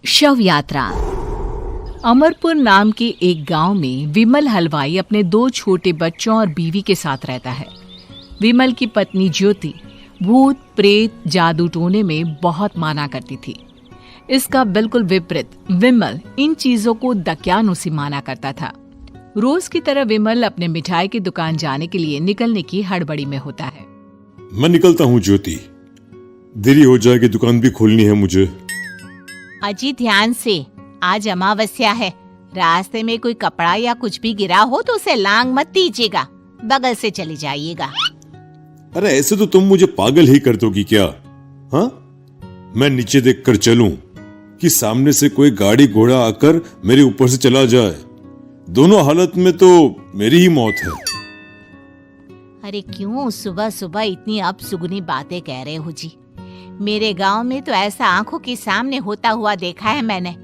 शव यात्रा। अमरपुर नाम के एक गांव में विमल हलवाई अपने 2 छोटे बच्चों और बीवी के साथ रहता है। विमल की पत्नी ज्योति भूत प्रेत जादू टोने में बहुत माना करती थी। इसका बिल्कुल विपरीत विमल इन चीजों को दक्यानुसी माना करता था। रोज की तरह विमल अपने मिठाई की दुकान जाने के लिए निकलने की हड़बड़ी में होता है। मैं निकलता हूँ ज्योति, देरी हो जाएगी, दुकान भी खोलनी है मुझे। अजी ध्यान से, आज अमावस्या है। रास्ते में कोई कपड़ा या कुछ भी गिरा हो तो उसे लांग मत दीजिएगा, बगल से चले जाइएगा। अरे ऐसे तो तुम मुझे पागल ही कर दोगी क्या? हाँ, मैं नीचे देखकर चलूं कि सामने से कोई गाड़ी घोड़ा आकर मेरे ऊपर से चला जाए? दोनों हालत में तो मेरी ही मौत है। अरे क्यों सुबह सुबह इतनी अपसुगनी बातें कह रहे हो जी? मेरे गांव में तो ऐसा आंखों के सामने होता हुआ देखा है मैंने,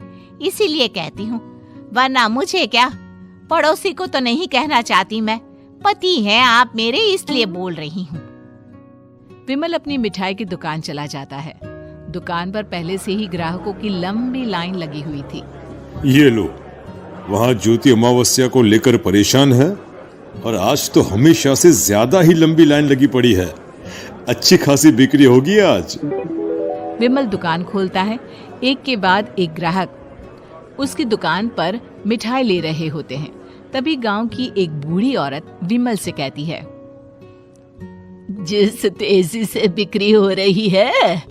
इसीलिए कहती हूँ, वरना मुझे क्या, पड़ोसी को तो नहीं कहना चाहती मैं। पति हैं आप मेरे, इसलिए बोल रही हूँ। विमल अपनी मिठाई की दुकान चला जाता है। दुकान पर पहले से ही ग्राहकों की लंबी लाइन लगी हुई थी। ये लो, वहाँ ज्योति अमावस्या को लेकर परेशान है और आज तो हमेशा से ज्यादा ही लंबी लाइन लगी पड़ी है। अच्छी खासी बिक्री होगी आज। विमल दुकान खोलता है। एक के बाद एक ग्राहक उसकी दुकान पर मिठाई ले रहे होते हैं। तभी गांव की एक बूढ़ी औरत विमल से कहती है, जिस तेजी से बिक्री हो रही है,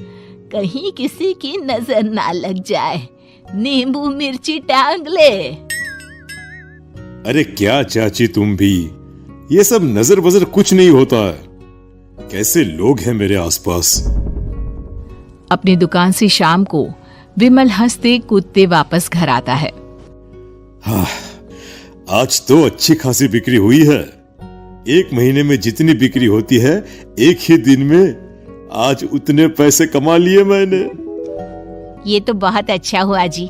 कहीं किसी की नजर ना लग जाए, नींबू मिर्ची टांग ले। अरे क्या चाची तुम भी, ये सब नजर बजर कुछ नहीं होता है। कैसे लोग हैं मेरे आसपास। अपनी दुकान से शाम को विमल हंसते कूदते वापस घर आता है। हाँ, आज तो अच्छी खासी बिक्री हुई है। 1 महीने में जितनी बिक्री होती है, एक ही दिन में आज उतने पैसे कमा लिए मैंने। ये तो बहुत अच्छा हुआ जी,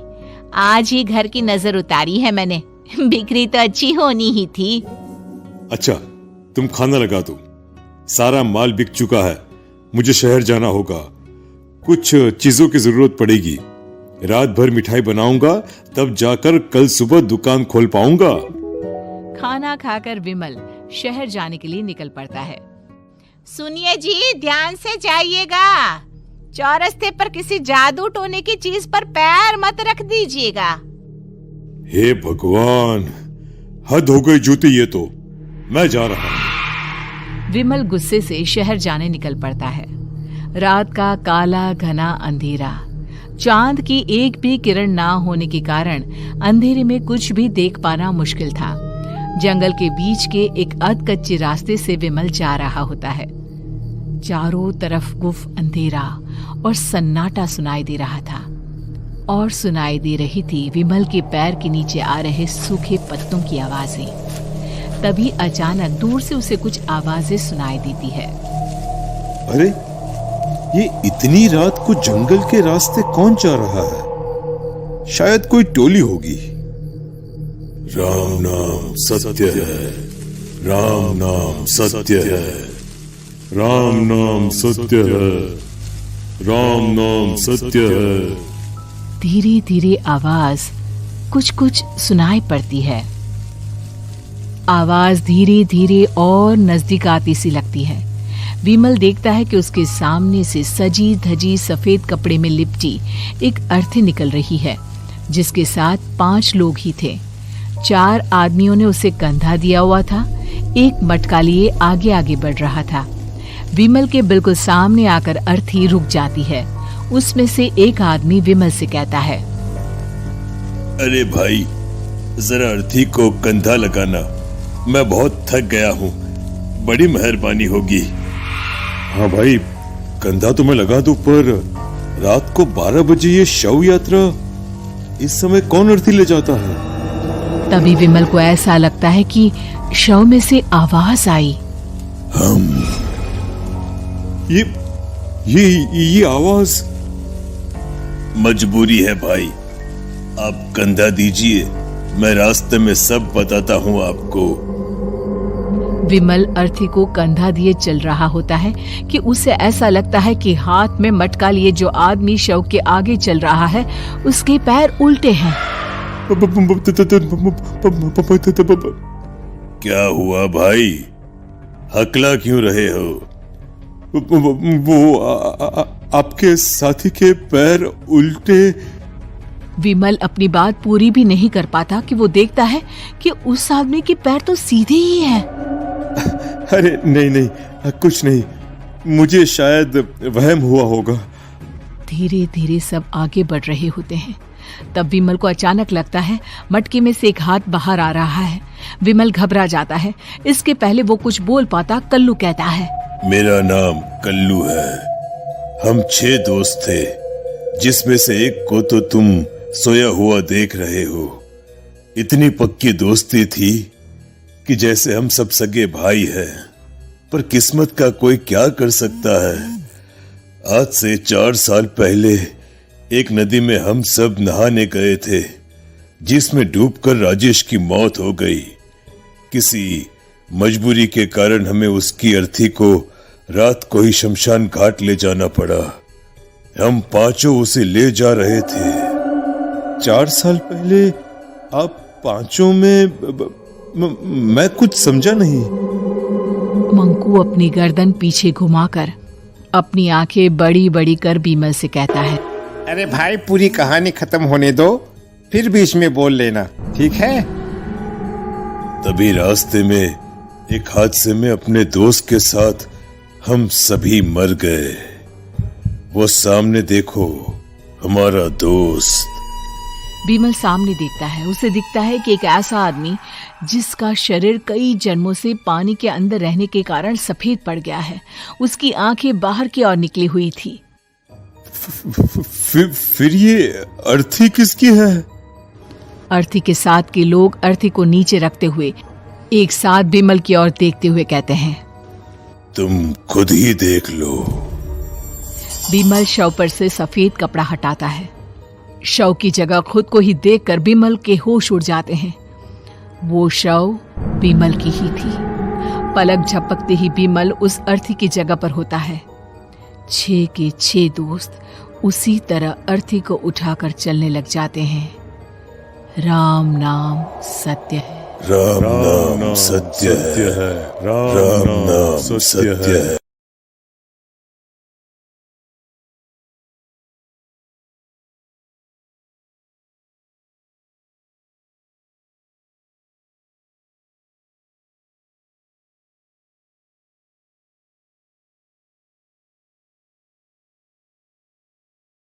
आज ही घर की नजर उतारी है मैंने। बिक्री तो अच्छी होनी ही थी। अच्छा, तुम खाना लगा दो, सारा माल बिक चुका है। मुझे शहर जाना होगा, कुछ चीजों की जरूरत पड़ेगी। रात भर मिठाई बनाऊंगा, तब जाकर कल सुबह दुकान खोल पाऊंगा। खाना खाकर विमल शहर जाने के लिए निकल पड़ता है। सुनिए जी, ध्यान से जाइएगा। चौरस्ते पर किसी जादू टोने की चीज पर पैर मत रख दीजिएगा। हे भगवान, हद हो गई ज्योति, ये तो मैं जा रहा हूं। विमल गुस्से से शहर जाने निकल पड़ता है। रात का काला घना अंधेरा, चांद की एक भी किरण ना होने के कारण अंधेरे में कुछ भी देख पाना मुश्किल था। जंगल के बीच के एक अधकच्चे रास्ते से विमल जा रहा होता है। चारों तरफ गुफ अंधेरा और सन्नाटा सुनाई दे रहा था, और सुनाई दे रही थी विमल के पैर के नीचे आ रहे सूखे पत्तों की आवाजें। तभी अचानक दूर से उसे कुछ आवाजें सुनाई देती है। अरे, ये इतनी रात को जंगल के रास्ते कौन जा रहा है? शायद कोई टोली होगी। राम नाम सत्य है, राम नाम सत्य है, राम नाम सत्य है, राम नाम सत्य है। धीरे धीरे आवाज कुछ कुछ सुनाई पड़ती है। आवाज धीरे धीरे और नजदीक आती सी लगती है। विमल देखता है कि उसके सामने से सजी धजी सफेद कपड़े में लिपटी एक अर्थी निकल रही है, जिसके साथ 5 लोग ही थे। 4 आदमियों ने उसे कंधा दिया हुआ था। एक मटका लिए आगे आगे बढ़ रहा था। विमल के बिल्कुल सामने आकर अर्थी रुक जाती है। उसमें से एक आदमी विमल से कहता है, अरे भाई, जरा अर्थी को कंधा लगाना, मैं बहुत थक गया हूँ, बड़ी मेहरबानी होगी। हाँ भाई, कंधा तो मैं लगा दूं, पर रात को 12 बजे ये शव यात्रा, इस समय कौन अर्थी ले जाता है? तभी विमल को ऐसा लगता है कि शव में से आवाज आई, ये आवाज। मजबूरी है भाई, आप कंधा दीजिए, मैं रास्ते में सब बताता हूँ आपको। विमल अर्थी को कंधा दिए चल रहा होता है कि उसे ऐसा लगता है कि हाथ में मटका लिए जो आदमी शव के आगे चल रहा है उसके पैर उल्टे हैं। क्या हुआ भाई, हकला क्यों रहे हो? वो आपके साथी के पैर उल्टे। विमल अपनी बात पूरी भी नहीं कर पाता कि वो देखता है कि उस आदमी के पैर तो सीधे ही हैं। अरे नहीं, कुछ नहीं, मुझे शायद वहम हुआ होगा। धीरे धीरे सब आगे बढ़ रहे होते हैं। तब विमल को अचानक लगता है मटके में से एक हाथ बाहर आ रहा है। विमल घबरा जाता है। इसके पहले वो कुछ बोल पाता, कल्लू कहता है, मेरा नाम कल्लू है। हम 6 दोस्त थे, जिसमें से एक को तो तुम सोया हुआ देख रहे हो। इतनी पक्की दोस्ती थी कि जैसे हम सब सगे भाई हैं। पर किस्मत का कोई क्या कर सकता है। आज से 4 साल पहले एक नदी में हम सब नहाने गए थे, जिसमें डूबकर राजेश की मौत हो गई। किसी मजबूरी के कारण हमें उसकी अर्थी को रात को ही शमशान घाट ले जाना पड़ा। हम 5 उसे ले जा रहे थे। 4 साल पहले आप 5 में मैं कुछ समझा नहीं। मंकू अपनी गर्दन पीछे घुमाकर अपनी आंखें बड़ी बड़ी कर बीमल से कहता है, अरे भाई, पूरी कहानी खत्म होने दो, फिर बीच में बोल लेना, ठीक है? तभी रास्ते में एक हादसे में अपने दोस्त के साथ हम सभी मर गए। वो सामने देखो, हमारा दोस्त। बीमल सामने देखता है। उसे दिखता है कि एक ऐसा आदमी जिसका शरीर कई जन्मों से पानी के अंदर रहने के कारण सफेद पड़ गया है। उसकी आंखें बाहर की ओर निकली हुई थी। फिर ये अर्थी किसकी है? अर्थी के साथ के लोग अर्थी को नीचे रखते हुए एक साथ बीमल की ओर देखते हुए कहते हैं, तुम खुद ही देख लो। बीमल शव पर से सफेद कपड़ा हटाता है। शव की जगह खुद को ही देखकर बीमल के होश उड़ जाते हैं। वो शव बीमल की ही थी। पलक झपकते ही बीमल उस अर्थी की जगह पर होता है। 6 के 6 दोस्त उसी तरह अर्थी को उठाकर चलने लग जाते हैं। राम नाम सत्य है। राम नाम सत्य है। राम नाम सत्य है।